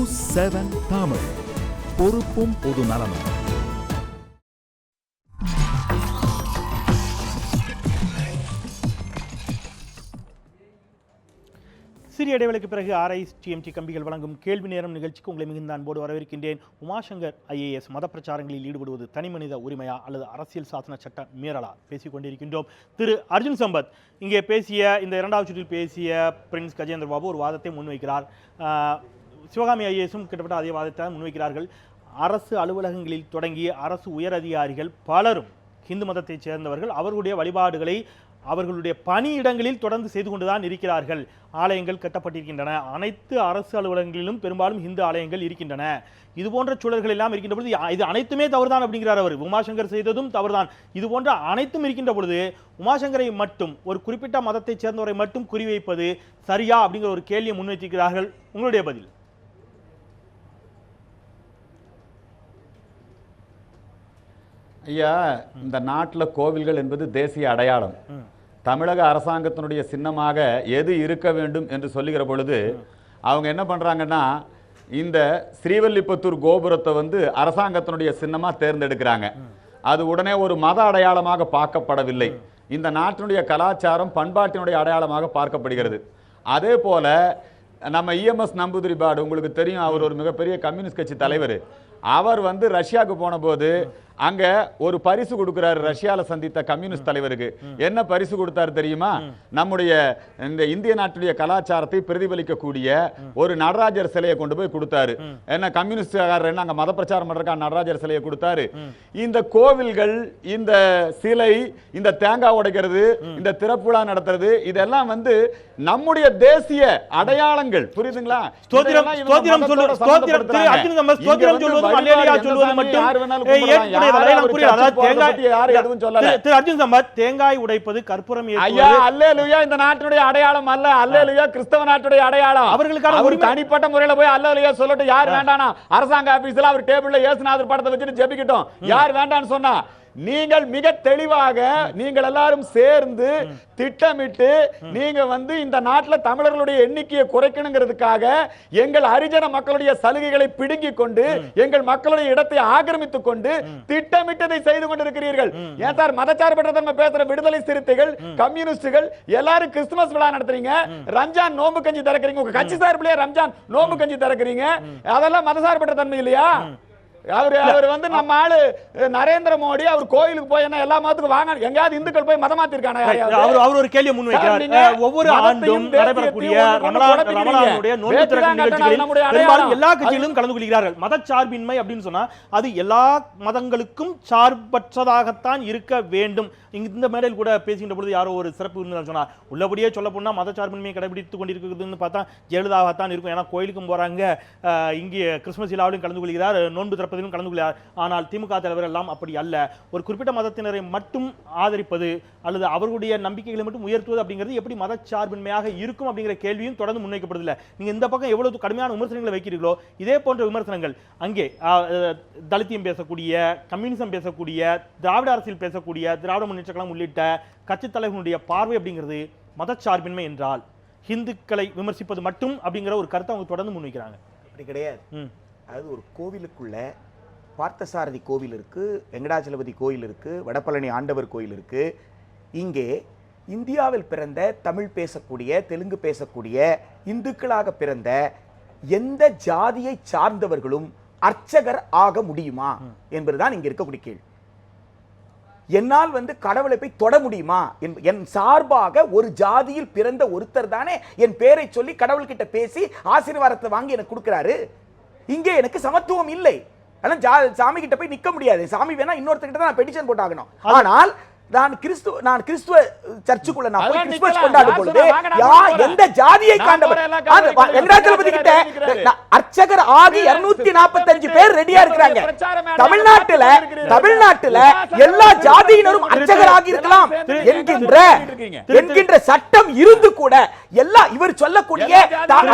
News 7 Tamil, பொறுப்பும் பொது நலமும். சிறிய இடைவெளிக்கு பிறகு RISTMT கம்பிகள் வழங்கும் கேள்வி நேரம் நிகழ்ச்சிக்கு உங்களை மிகுந்த அன்போடு வரவேற்கின்றேன். உமாசங்கர் IAS மத பிரச்சாரங்களில் ஈடுபடுவது தனிமனித உரிமையா அல்லது அரசியல் சாசன சட்ட மீறலா பேசிக் கொண்டிருக்கின்றோம். திரு அர்ஜுன் சம்பத் இங்கே பேசிய இந்த இரண்டாவது சுற்றில் பேசிய பிரின்ஸ் கஜேந்திர பாபு ஒரு வாதத்தை முன்வைக்கிறார். சிவகாமி IASம் கிட்டத்தட்ட அதே வாதத்தை முன்வைக்கிறார்கள். அரசு அலுவலகங்களில் தொடங்கிய அரசு உயர் அதிகாரிகள் பலரும் இந்து மதத்தைச் சேர்ந்தவர்கள் அவர்களுடைய வழிபாடுகளை அவர்களுடைய பணியிடங்களில் தொடர்ந்து செய்து கொண்டுதான் இருக்கிறார்கள். ஆலயங்கள் கட்டப்பட்டிருக்கின்றன. அனைத்து அரசு அலுவலகங்களிலும் பெரும்பாலும் இந்து ஆலயங்கள் இருக்கின்றன. இது போன்ற சூழல்கள் எல்லாம் இருக்கின்ற பொழுது இது அனைத்துமே தவறுதான் அப்படிங்கிறார் அவர். உமாசங்கர் செய்ததும் தவறுதான். இது போன்ற அனைத்தும் இருக்கின்ற பொழுது உமாசங்கரை மட்டும் ஒரு குறிப்பிட்ட மதத்தைச் சேர்ந்தவரை மட்டும் குறிவைப்பது சரியா அப்படிங்கிற ஒரு கேள்வியை முன்வைத்திருக்கிறார்கள். உங்களுடைய பதில்? ஐயா, இந்த நாட்டில் கோவில்கள் என்பது தேசிய அடையாளம். தமிழக அரசாங்கத்தினுடைய சின்னமாக எது இருக்க வேண்டும் என்று சொல்லுகிற பொழுது அவங்க என்ன பண்றாங்கன்னா, இந்த ஸ்ரீவல்லிபுத்தூர் கோபுரத்தை அரசாங்கத்தினுடைய சின்னமா தேர்ந்தெடுக்கிறாங்க. அது உடனே ஒரு மத அடையாளமாக பார்க்கப்படவில்லை. இந்த நாட்டினுடைய கலாச்சாரம் பண்பாட்டினுடைய அடையாளமாக பார்க்கப்படுகிறது. அதே போல நம்ம EMS நம்பூதிரிபாடு உங்களுக்கு தெரியும், அவர் ஒரு மிகப்பெரிய கம்யூனிஸ்ட் கட்சி தலைவர். அவர் ரஷ்யாவுக்கு போன போது அங்க ஒரு பரிசு கொடுக்கிறாரு. ரஷ்யால சந்தித்த கம்யூனிஸ்ட் தலைவருக்கு என்ன பரிசு கொடுத்தாரு தெரியுமா? நம்முடைய இந்த இந்திய நாட்டுடைய கலாச்சாரத்தை பிரதிபலிக்கக்கூடிய ஒரு நடராஜர் சிலையை கொண்டு போய் கொடுத்தாரு. என்ன கம்யூனிஸ்ட் அங்க மத பிரச்சாரம் பண்றதுக்கான நடராஜர் சிலையை கொடுத்தாரு. இந்த கோவில்கள், இந்த சிலை, இந்த தேங்காய் உடைக்கிறது, இந்த திறப்புழா நடத்துறது, இதெல்லாம் நம்முடைய தேசிய அடையாளங்கள். புரியுதுங்களா? தேங்காய் உடைப்பது கற்பூரம் இந்த நாட்டுடைய அடையாளம் அல்ல. அல்லேலூயா கிறிஸ்தவ நாட்டுடைய அடையாளம். அவர்களுக்கான தனிப்பட்ட முறையில் போய் அல்லேலூயா சொல்லட்டு யார் வேண்டானா அரசாங்க ஆபீஸ்ல அவர் டேபிள்ல இயேசுநாதர் படத்தை வச்சுட்டு ஜெபிக்கட்டும். யார் வேண்டான்னு சொன்னா நீங்கள் மிக தெளிவாக நீங்கள் எல்லாரும் சேர்ந்து திட்டமிட்டு நீங்க இந்த நாட்டில் தமிழர்களுடைய எண்ணிக்கையை குறைக்கணுங்கிறதுக்காக எங்கள் ஹரிஜன மக்களுடைய சலுகைகளை பிடுங்கிக் கொண்டு எங்கள் மக்களுடைய இடத்தை ஆக்கிரமித்துக் கொண்டு திட்டமிட்டதை செய்து கொண்டிருக்கிறீர்கள். ஏன் சார் மதச்சார்பற்ற தன்மை பேசுற விடுதலை சிறுத்தைகள், கம்யூனிஸ்டுகள் எல்லாரும் கிறிஸ்துமஸ் விழா நடத்துறீங்க, ரம்ஜான் நோம்பு கஞ்சி திறக்கிறீங்க, உங்க கட்சி சார்பிலேயே ரம்ஜான் நோம்பு கஞ்சி திறக்கிறீங்க. அதெல்லாம் மதச்சார்பற்ற தன்மை இல்லையா? அவர் நம்ம ஆளு நரேந்திர மோடி அவர் கோயிலுக்கு போய் என்ன எல்லா மதத்துக்கும் வாங்க, எங்கயாவது இந்துக்கள் போய் மதம் மாத்திருக்கானே? அவர் ஒரு கேள்வி முன்வைக்கிறார். ஒவ்வொரு ஆண்டும் நடைபெறக்கூடிய ரமலானுடைய நோன்பு திறக்கும் நிகழ்ச்சிகளில் எல்லா கட்சிகளும் கலந்து கொள்கிறார்கள். மதச்சார்பின்மை அப்படின்னு சொன்னா அது எல்லா மதங்களுக்கும் சார்பற்றதாகத்தான் இருக்க வேண்டும். இந்த மேடையில் கூட பேசுகின்ற பொழுது யாரோ ஒரு சிறப்பு விருந்தினர் சொன்னார், உள்ளபடியே சொல்ல போனா மதச்சார்பின்மையை கடைபிடித்துக் கொண்டிருக்கிறதுன்னு பார்த்தா ஜெயலலிதாவாகத்தான் இருக்கும். ஏன்னா கோயிலுக்கும் போறாங்க, இங்கே கிறிஸ்துமஸ் விழாவிலும் கலந்து கொள்கிறார், நோன்பு திறப்பதிலும் கலந்து கொள்கிறார். ஆனால் திமுக தலைவர் எல்லாம் அப்படி அல்ல. ஒரு குறிப்பிட்ட மதத்தினரை மட்டும் ஆதரிப்பது அல்லது அவர்களுடைய நம்பிக்கைகளை மட்டும் உயர்த்துவது அப்படிங்கிறது எப்படி மதச்சார்பின்மையாக இருக்கும் அப்படிங்கிற கேள்வியும் தொடர்ந்து முன்வைக்கப்படுதில்லை. நீங்க இந்த பக்கம் எவ்வளவு கடுமையான விமர்சனங்களை வைக்கிறீர்களோ இதே போன்ற விமர்சனங்கள் அங்கே தலித்தியம் பேசக்கூடிய, கம்யூனிசம் பேசக்கூடிய, திராவிட அரசியல் பேசக்கூடிய, திராவிட முன்னேற்ற கழகம் உள்ளிட்ட கட்சி தலைவர்களுடைய பார்வை அப்படிங்கிறது மதச்சார்பின்மை என்றால் இந்துக்களை விமர்சிப்பது மட்டும் அப்படிங்கிற ஒரு கருத்தை அவங்க தொடர்ந்து முன்வைக்கிறாங்க. அப்படி கிடையாது. அது ஒரு கோவிலுக்குள்ள பார்த்தசாரதி கோவில் இருக்கு, வெங்கடாச்சலபதி கோயில் இருக்கு, வடபழனி ஆண்டவர் கோயில் இருக்கு. இங்கே இந்தியாவில் பிறந்த தமிழ் பேசக்கூடிய, தெலுங்கு பேசக்கூடிய, இந்துக்களாக பிறந்த எந்த ஜாதியை சார்ந்தவர்களும் அர்ச்சகர் ஆக முடியுமா என்பதுதான் இங்க இருக்கக்கூடிய கேள்வி. என்னால் கடவுளை போய் தொட முடியுமா? என் சார்பாக ஒரு ஜாதியில் பிறந்த ஒருத்தர் தானே என் பேரை சொல்லி கடவுள்கிட்ட பேசி ஆசீர்வாதத்தை வாங்கி எனக்கு கொடுக்கிறாரு. இங்கே எனக்கு சமத்துவம் இல்லை. சாமி கிட்ட போய் நிக்க முடியாது. சாமி வேணா இன்னொருத்தர்கிட்ட தான் பெட்டிஷன் போட்டாகணும். ஆனால் நான் கிறிஸ்துவ சர்ச்சுக்குள்ள நான் போய் கிறிஸ்துமஸ் கொண்டாடும் பொழுது எந்த ஜாதியை காண்டவர் வெங்கடாச்சலபதி கிட்ட அர்ச்சகர் ஆகி 245 பேர் ரெடியா இருக்கிறாங்க. தமிழ்நாட்டுல எல்லா ஜாதியினரும் அர்ச்சகர் ஆகி இருக்கலாம் என்கின்ற சட்டம் இருந்து கூட எல்லா இவர் சொல்லக்கூடிய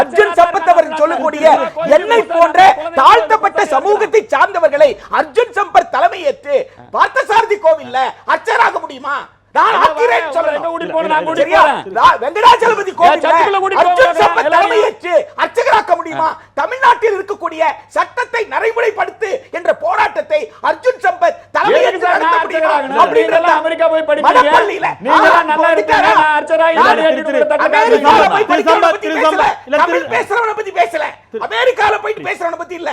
அர்ஜுன் சம்பத் அவர் சொல்லக்கூடிய என்னை போன்ற தாழ்த்தப்பட்ட சமூகத்தை சார்ந்தவர்களை அர்ஜுன் சம்பத் தலைமையேற்று பார்த்தசாரதி கோவில்ல அர்ச்சகராக முடியுமா? நான் ஆக்கிறேன் சொல்றேன். வெங்கடாச்சலபதி கோவில்ல அர்ஜுன் சம்பத் தலைமையேற்று அர்ச்சகராக்க முடியுமா? முடியுமா? தமிழ்நாட்டில் இருக்கக்கூடிய சட்டத்தை நடைமுறைப்படுத்து என்ற போராட்டத்தை அர்ஜுன் சம்பத் தலைமையேற்று நடத்த முடியுமா? அப்படின்றத அமெரிக்கா போய் படிப்பீங்க. மடப்பள்ளியில நீங்க நல்லா இருக்கீங்க. நான் அர்ச்சராய் அமெரிக்கால தமிழ் பேசுறவன பத்தி பேசல, அமெரிக்கால போயிட்டு பேசுறவன பத்தி இல்ல.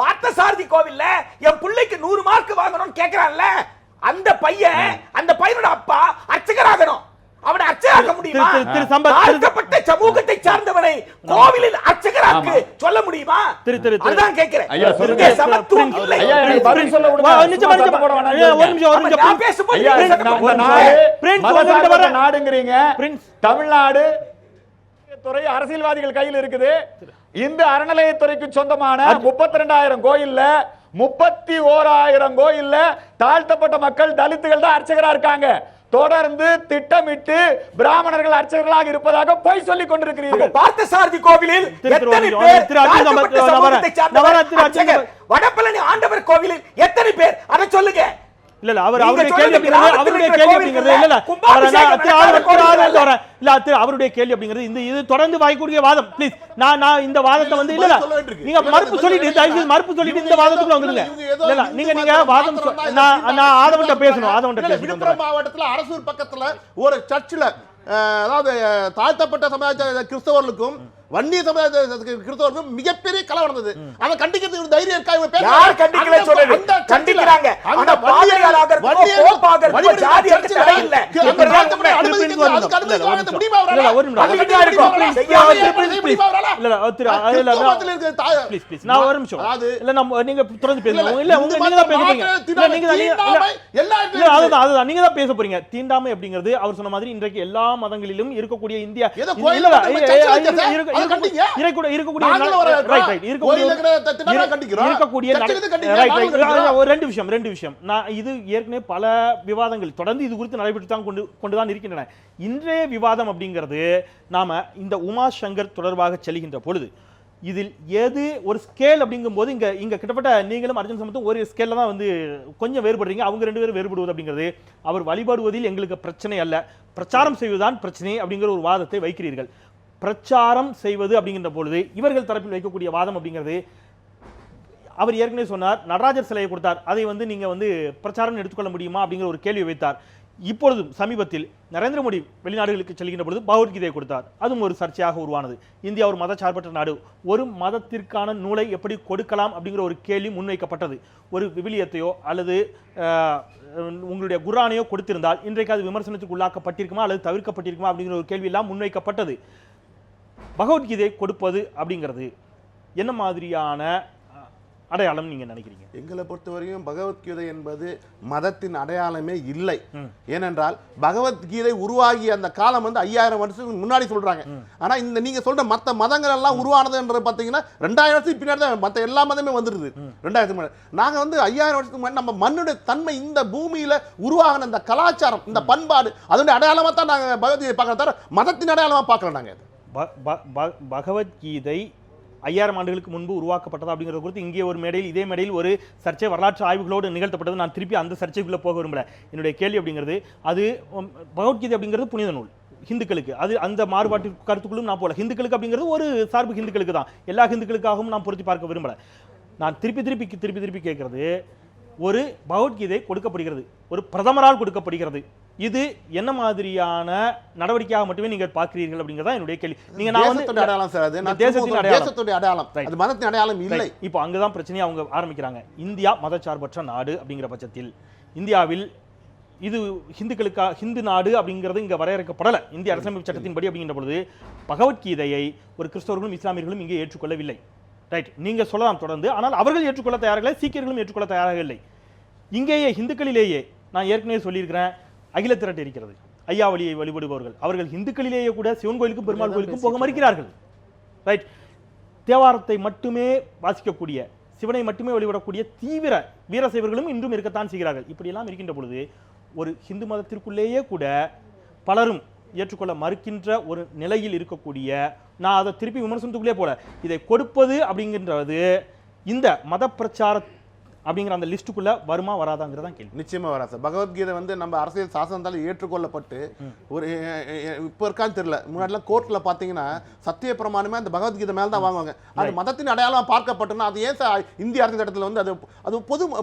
பார்த்தசாரதி கோவில்ல என் பிள்ளைக்கு 100 மார்க் வாங்கணும்னு கேக்குறான்ல, அந்த பையனோட அப்பா அர்ச்சகராகணும். அவனை அர்ச்சகராக்க முடியுமா? தாழ்த்தப்பட்ட சமூகத்தை சார்ந்தவனை கோவிலில் அர்ச்சகராக்கு சொல்ல முடியுமா? அதுதான் கேக்குறேன். இங்கே சமத்துவம் இல்லை. பதில் சொல்ல விடுங்க. நாடுங்கிறீங்க. தமிழ்நாடு துறை அரசியல்வாதிகள் கையில் இருக்குது. இந்த அறநிலையத்துறைக்கு சொந்தமான 32,000 கோயில்ல 31,000 கோயில்ல தாழ்த்தப்பட்ட மக்கள் தலித்துகள் தான் அர்ச்சகரா இருக்காங்க. தொடர்ந்து திட்டமிட்டு பிராமணர்கள் அர்ச்சகர்களாக இருப்பதாக பொய் சொல்லிக் கொண்டிருக்கிறீர்கள். பார்த்தசாரதி கோவிலில் எத்தனை பேர் தாழ்த்தப்பட்ட சமூகத்தை சார்ந்தவர் அர்ச்சகர்? வடபழனி ஆண்டவர் கோவிலில் எத்தனை பேர்? அதை சொல்லுங்க. இல்ல அவருடைய கேள்வி அப்படிங்கிறது அவருடைய கேள்வி அப்படிங்கிறது இது தொடர்ந்து வாய்க்கூடிய வாதம். ப்ளீஸ் நான் இந்த வாதத்தை வந்து இல்ல நீங்க மறுப்பு சொல்லிட்டு மறுப்பு சொல்லிட்டு இந்த வாதத்துக்குள்ள வந்துருங்க. இல்ல நீங்க வாதம் நான் ஆதவன்ட்ட பேசணும். விழுப்புரம் மாவட்டத்துல அரசூர் பக்கத்துல ஒரு சர்ச்சில் அதாவது தாழ்த்தப்பட்ட சமுதாய கிறிஸ்தவர்களுக்கும் வன்னிய சமுதாய கிறிஸ்தவர்களுக்கும் மிகப்பெரிய கலவரம் நடந்தது. அதை கண்டிக்கிறதுக்கு தைரியம் இருக்கா? இவங்க யார் கண்டிக்கல சொல்றது? கண்டிக்கிறாங்க. அந்த பாதிரியாளர்கள் கோபாகர் ஜாதி தடை இல்ல. அந்த ராஜமணி அனுமதிக்கிறது அதுக்கு அனுமதி வாங்க முடியுமா? அவரால ஒரு நிமிஷம் ப்ளீஸ் நான் ஒரு நிமிஷம் இல்ல நீங்க தொடர்ந்து பேசுங்க. இல்ல நீங்க தான் பேச போறீங்க. அதுதான் நீங்க தான் பேச போறீங்க. தீண்டாமை அப்படிங்கிறது அவர் சொன்ன மாதிரி இன்றைக்கு எல்லா மதங்களிலும் இருக்கக்கூடிய இந்தியா ரெண்டு விஷயம் நான் இது ஏற்கனவே பல விவாதங்கள் தொடர்ந்து இது குறித்து நடைபெற்று தான் கொண்டுதான் இருக்கின்றன. இன்றைய விவாதம் அப்படிங்கிறது நாம இந்த உமா சங்கர் தொடர்பாக செல்கின்ற பொழுது இதில் எது ஒரு ஸ்கேல் அப்படிங்கும் போது இங்க கிட்டத்தட்ட நீங்களும் அர்ஜுன் சம்பத்தும் ஒரு ஸ்கேல்ல தான் வந்து கொஞ்சம் வேறுபடுறீங்க. அவங்க 2 பேரும் வேறுபடுவது அப்படிங்கிறது அவர் வழிபடுவதில் எங்களுக்கு பிரச்சனை அல்ல, பிரச்சாரம் செய்வதுதான் பிரச்சனை அப்படிங்கிற ஒரு வாதத்தை வைக்கிறீர்கள். பிரச்சாரம் செய்வது அப்படிங்கிற பொழுது இவர்கள் தரப்பில் வைக்கக்கூடிய வாதம் அப்படிங்கிறது அவர் ஏற்கனவே சொன்னார் நடராஜர் சிலையை கொடுத்தார், அதை வந்து நீங்க வந்து பிரச்சாரம் எடுத்துக்கொள்ள முடியுமா அப்படிங்கிற ஒரு கேள்வி வைத்தார். இப்பொழுதும் சமீபத்தில் நரேந்திர மோடி வெளிநாடுகளுக்கு செல்கின்ற பொழுது பகவத்கீதையை கொடுத்தார், அதுவும் ஒரு சர்ச்சையாக உருவானது. இந்தியா ஒரு மதச்சார்பற்ற நாடு, ஒரு மதத்திற்கான நூலை எப்படி கொடுக்கலாம் அப்படிங்கிற ஒரு கேள்வி முன்வைக்கப்பட்டது. ஒரு விவிலியத்தையோ அல்லது உங்களுடைய குர்ஆனையோ கொடுத்திருந்தால் இன்றைக்கு அது விமர்சனத்துக்கு உள்ளாக்கப்பட்டிருக்குமா அல்லது தவிர்க்கப்பட்டிருக்குமா அப்படிங்கிற ஒரு கேள்வி எல்லாம் முன்வைக்கப்பட்டது. பகவத்கீதை கொடுப்பது அப்படிங்கிறது என்ன மாதிரியான அடையாளம் நீங்க நினைக்கிறீங்க? எங்களை பொறுத்தவரையும் பகவத்கீதை என்பது மதத்தின் அடையாளமே இல்லை. ஏனென்றால் பகவத்கீதை உருவாகிய அந்த காலம் வந்து 5000 வருஷத்துக்கு முன்னாடி சொல்றாங்க. ஆனா இந்த நீங்க சொல்ற மற்ற மதங்கள் எல்லாம் உருவானதுன்றது பாத்தீங்கன்னா 2000 வருஷத்துக்கு பின்னாடி தான் மற்ற எல்லா மதமே வந்துருது. 2000 முன்னாடி நாங்க வந்து 5000 வருஷத்துக்கு முன்னாடி நம்ம மண்ணுடைய தன்மை இந்த பூமியில உருவாகின இந்த கலாச்சாரம் இந்த பண்பாடு அதனுடைய அடையாளமா தான் நாங்க பகவத்கீதை பார்க்கறோம் தவிர மதத்தின் அடையாளமா பார்க்கல. நாங்க பகவத்கீதை 5000 ஆண்டுகளுக்கு முன்பு உருவாக்கப்பட்டதா அப்படிங்கிறது குறித்து இங்கே ஒரு மேடையில் இதே மேடையில் ஒரு சர்ச்சை வரலாற்று ஆய்வுகளோடு நிகழ்த்தப்பட்டது. நான் திருப்பி அந்த சர்ச்சைக்குள்ளே போக விரும்பல. என்னுடைய கேள்வி அப்படிங்கிறது அது பகவத்கீதை அப்படிங்கிறது புனித நூல் ஹிந்துக்களுக்கு, அது அந்த மாறுபாட்டு கருத்துக்குள்ளும் நான் போல. ஹிந்துக்களுக்கு அப்படிங்கிறது ஒரு சார்பு ஹிந்துக்களுக்கு தான், எல்லா ஹிந்துக்களுக்காகவும் நான் பொருத்தி பார்க்க விரும்பல. நான் திருப்பி கேட்கறது ஒரு பகவத்கீதை கொடுக்கப்படுகிறது, ஒரு பிரதமரால் கொடுக்கப்படுகிறது, இது என்ன மாதிரியான நடவடிக்கையாக மட்டுமே நீங்க பார்க்கிறீர்கள் அப்படிங்கறத என்னுடைய கேள்வி. நீங்க நான் வந்து அடையாளம் சார், அது தேசத்துடைய அடையாளம், அது மதத்தின் அடையாளம் இல்லை. இப்போ அங்கதான் பிரச்சனையை அவங்க ஆரம்பிக்கிறாங்க. இந்தியா மதச்சார்பற்ற நாடு அப்படிங்கிற பட்சத்தில் இந்தியாவில் இது ஹிந்து நாடு அப்படிங்கிறது இங்க வரையறுக்கப்படல இந்திய அரசியலமைப்பு சட்டத்தின்படி. அப்படிங்கிற பொழுது பகவத்கீதையை ஒரு கிறிஸ்தவர்களும் இஸ்லாமியர்களும் இங்கே ஏற்றுக்கொள்ளவில்லை. ரைட், நீங்க சொல்லலாம் தொடர்ந்து. ஆனால் அவர்கள் ஏற்றுக்கொள்ள தயாராக இல்லை, சீக்கியர்களும் ஏற்றுக்கொள்ள தயாராக இல்லை. இங்கேயே ஹிந்துக்களிலேயே நான் ஏற்கனவே சொல்லியிருக்கிறேன், அகில திரட்டு இருக்கிறது, ஐயாவளியை வழிபடுபவர்கள். அவர்கள் இந்துக்களிலேயே கூட சிவன் கோயிலுக்கும் பெருமாள் கோயிலுக்கும் போக மறுக்கிறார்கள். ரைட், தேவாரத்தை மட்டுமே வாசிக்கக்கூடிய, சிவனை மட்டுமே வழிபடக்கூடிய தீவிர வீரசைவர்களும் இன்றும் இருக்கத்தான் செய்கிறார்கள். இப்படியெல்லாம் இருக்கின்ற பொழுது ஒரு ஹிந்து மதத்திற்குள்ளேயே கூட பலரும் ஏற்றுக்கொள்ள மறுக்கின்ற ஒரு நிலையில் இருக்கக்கூடிய, நான் அதை திருப்பி விமர்சனத்துக்குள்ளே போல, இதை கொடுப்பது அப்படிங்கின்றது இந்த மத பிரச்சார அப்படிங்கிற அந்த லிஸ்ட்டுக்குள்ள வருமா வராதாங்கிறதா கேள்வி. நிச்சயமா வரா சார். பகவத்கீதை வந்து நம்ம அரசியல் சாசனத்தால் ஏற்றுக்கொள்ளப்பட்டு ஒரு இப்போ இருக்கான்னு தெரியல, முன்னாடிலாம் கோர்ட்ல பாத்தீங்கன்னா சத்திய பிரமாணமே அந்த பகவத்கீதை மேல தான் வாங்குவாங்க. அது மதத்தின் அடையாளம் பார்க்கப்பட்டனா அது ஏன் சார் இந்திய அரசியல் சட்டத்தில் வந்து அது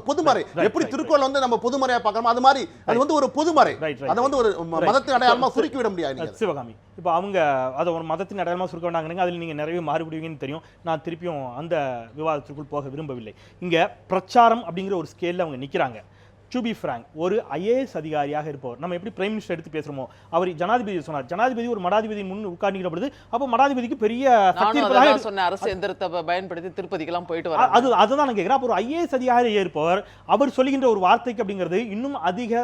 பொதுமறை எப்படி திருக்குறள் வந்து நம்ம பொதுமறையா பார்க்கறோம் அது மாதிரி அது வந்து ஒரு பொதுமறை. அதை வந்து ஒரு மதத்தின் அடையாளமா சுருக்கி விட முடியாது. சிவகாமி, இப்போ அவங்க அதை ஒரு மதத்தின் அடையாளமா சுருக்க வேண்டாங்க, அதில் நீங்க நிறைய மாறுபடுவீங்கன்னு தெரியும். நான் திருப்பியும் அந்த விவாதத்திற்குள் போக விரும்பவில்லை. இங்க பிரச்சாரம் அப்படிங்கிற ஒரு ஸ்கேல்ல அவங்க நிக்கிறாங்க. டு பி ஃப்ராங்க், ஒரு ஐஏஎஸ் அதிகாரியாக இருப்பவர், நம்ம எப்படி பிரைம் மினிஸ்டர் எடுத்து பேசுறோமோ, அவர் ஜனாதிபதி சொன்னார், ஜனாதிபதி ஒரு மடாதிபதி முன் உட்கார்ந்துகிற பொழுது அப்போ மடாதிபதிக்கு பெரிய சக்தி இருப்பதாக சொன்ன அரசு எந்திரத்தை பயன்படுத்தி திருப்பதிக்கெல்லாம் போயிட்டு வர அதுதான் நான் கேட்கிறேன். அப்போ ஒரு ஐஏஎஸ் அதிகாரி இருப்பவர் அவர் சொல்லுகின்ற ஒரு வார்த்தைக்கு அப்படிங்கிறது இன்னும் அதிக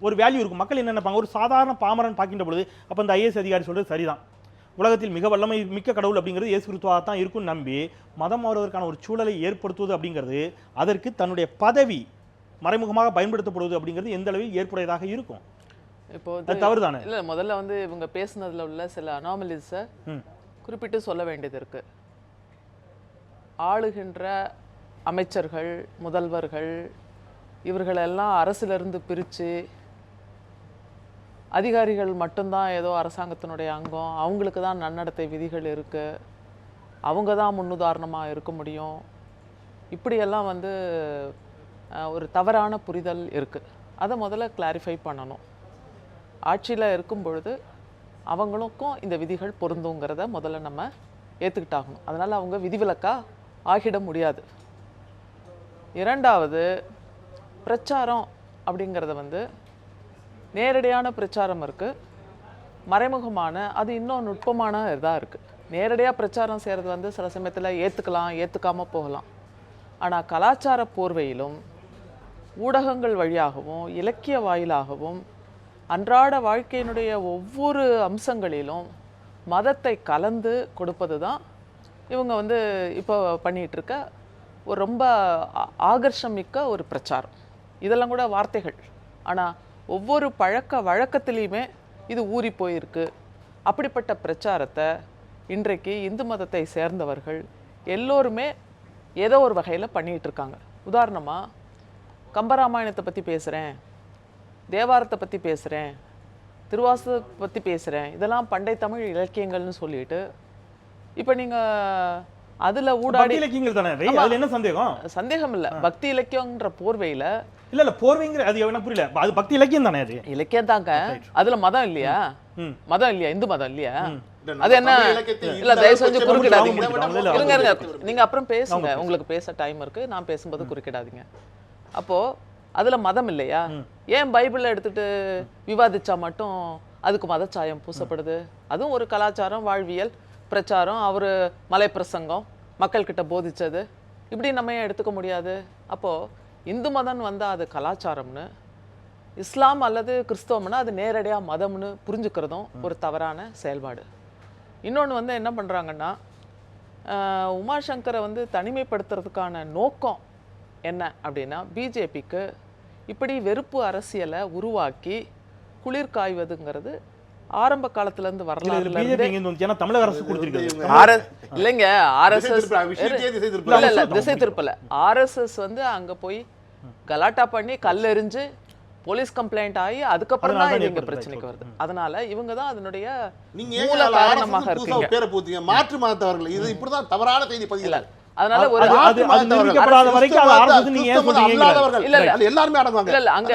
ஒரு வேல்யூ இருக்கும். மக்கள் என்ன நினைப்பாங்க, ஒரு சாதாரண பாமரன் பார்க்கின்ற பொழுது அப்போ அந்த ஐஏஎஸ் அதிகாரி சொல்றது சரிதான், உலகத்தில் மிக வல்லமை மிக்க கடவுள் அப்படிங்கிறது இயேசு கிறிஸ்துவாக தான் இருக்கும்னு நம்பி மதம் மாறுவதற்கான ஒரு சூழலை ஏற்படுத்துவது அப்படிங்கிறது அதற்கு தன்னுடைய பதவி மறைமுகமாக பயன்படுத்தப்படுவது அப்படிங்கிறது எந்த அளவில் ஏற்புடையதாக இருக்கும்? இப்போ தவறுதானே? இல்ல, முதல்ல வந்து இவங்க பேசுனதுல உள்ள சில அனாமலிஸை குறிப்பிட்டு சொல்ல வேண்டியது இருக்கு. ஆளுகின்ற அமைச்சர்கள், முதல்வர்கள் இவர்களெல்லாம் அரசிலிருந்து பிரித்து அதிகாரிகள் மட்டும்தான் ஏதோ அரசாங்கத்தினுடைய அங்கம், அவங்களுக்கு தான் நன்னடத்தை விதிகள் இருக்குது, அவங்க தான் முன்னுதாரணமாக இருக்க முடியும், இப்படியெல்லாம் வந்து ஒரு தவறான புரிதல் இருக்குது. அதை முதல்ல கிளாரிஃபை பண்ணணும். ஆட்சியில் இருக்கும் பொழுது அவங்களுக்கும் இந்த விதிகள் பொருந்துங்கிறத முதல்ல நம்ம ஏற்றுக்கிட்டாகணும். அதனால் அவங்க விதிவிலக்காக ஆகிட முடியாது. இரண்டாவது, பிரச்சாரம் அப்படிங்கிறத வந்து நேரடியான பிரச்சாரம் இருக்குது, மறைமுகமான அது இன்னும் நுட்பமான இதாக இருக்குது. நேரடியாக பிரச்சாரம் செய்கிறது வந்து சில சமயத்தில் ஏற்றுக்கலாம், ஏற்றுக்காமல் போகலாம். ஆனால் கலாச்சார போர்வையிலும் ஊடகங்கள் வழியாகவும் இலக்கிய வாயிலாகவும் அன்றாட வாழ்க்கையினுடைய ஒவ்வொரு அம்சங்களிலும் மதத்தை கலந்து கொடுப்பது தான் இவங்க வந்து இப்போ பண்ணிகிட்ருக்க ஒரு ரொம்ப ஆகர்ஷமிக்க ஒரு பிரச்சாரம். இதெல்லாம் கூட வார்த்தைகள், ஆனால் ஒவ்வொரு பழக்க வழக்கத்திலையுமே இது ஊறி போயிருக்கு. அப்படிப்பட்ட பிரச்சாரத்தை இன்றைக்கு இந்து மதத்தை சேர்ந்தவர்கள் எல்லோருமே ஏதோ ஒரு வகையில் பண்ணிகிட்ருக்காங்க. உதாரணமாக கம்பராமாயணத்தை பற்றி பேசுகிறேன், தேவாரத்தை பற்றி பேசுகிறேன், திருவாசகத்தை பற்றி பேசுகிறேன், இதெல்லாம் பண்டை தமிழ் இலக்கியங்கள்னு சொல்லிட்டு இப்போ நீங்கள் அதில் ஊடாடி இலக்கியங்கள் தானே, அதில் என்ன சந்தேகம்? சந்தேகம் இல்லை. பக்தி இலக்கியங்கிற போர்வையில் இல்ல போர்வைங்கிற அது எனக்கு புரியல, அது பக்தி இலக்கியம் தானே, அது இலக்கியம் தாங்க. அதுல மதம் இல்லையா? மதம் இல்லையா? இந்து மதம் இல்லையா? அது என்ன? இல்ல, தயவு செஞ்சு குறுக்கிடாதீங்க. இருங்க இருங்க, நீங்க அப்புறம் பேசுங்க, உங்களுக்கு பேச டைம் இருக்கு, நான் பேசும்போது குறுக்கிடாதீங்க. அப்போ அதுல மதம் இல்லையா? ஏன் பைபிளை எடுத்துட்டு விவாதிச்சா மட்டும் அதுக்கு மதச்சாயம் பூசப்படுது? அதுவும் ஒரு கலாச்சாரம், வாழ்வியல், பிரச்சாரம், அவரு மலை பிரசங்கம், மக்கள் கிட்ட போதிச்சது, இப்படி நம்ம ஏன் எடுத்துக்க முடியாது? அப்போ இந்து மதம் வந்தால் அது கலாச்சாரம்னு, இஸ்லாம் அல்லது கிறிஸ்தவம்னா அது நேரடியாக மதம்னு புரிஞ்சுக்கிறதும் ஒரு தவறான செயல்பாடு. இன்னொன்று வந்து என்ன பண்ணுறாங்கன்னா, உமாசங்கரை வந்து தனிமைப்படுத்துறதுக்கான நோக்கம் என்ன அப்படின்னா, பிஜேபிக்கு இப்படி வெறுப்பு அரசியலை உருவாக்கி குளிர் காய்வதுங்கிறது ஆரம்ப காலத்துல இருந்து வரலாறுல தமிழக அரசு கொடுத்திருக்கு. இல்லைங்க, ஆர்எஸ்எஸ் திசை திருப்பல. ஆர்எஸ்எஸ் வந்து அங்க போய் கலாட்டா பண்ணி கல்லெறிஞ்சு போலீஸ் கம்ப்ளைண்ட் ஆகி அதுக்கப்புறம் தான் இது இங்க பிரச்சனைக்கு வருது. அதனால இவங்க தான் அதனுடைய மூல காரணமாக இருக்கீங்க. மாற்று மதத்தவர்கள் இது இப்படிதான் தவறான செய்தி பதிவு. அதனால ஒரு எல்லாருமே அடங்குவாங்க. இல்ல அங்க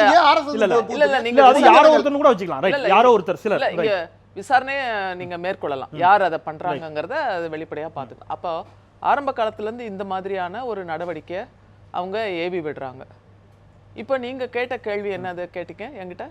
இல்ல நீங்க யாரோ ஒருத்தர் கூட வச்சுக்கலாம், ரைட், யாரோ ஒருத்தர் சிலர் இங்க விசாரணையை நீங்க மேற்கொள்ளலாம், யார் அதை பண்றாங்கங்கறத அது வெளிப்படையா பாத்துக்கலாம். அப்போ ஆரம்ப காலத்துல இருந்து இந்த மாதிரியான ஒரு நடவடிக்கை அவங்க ஏவி விடுறாங்க. இப்போ நீங்க கேட்ட கேள்வி என்னது கேட்டீங்க என்கிட்ட?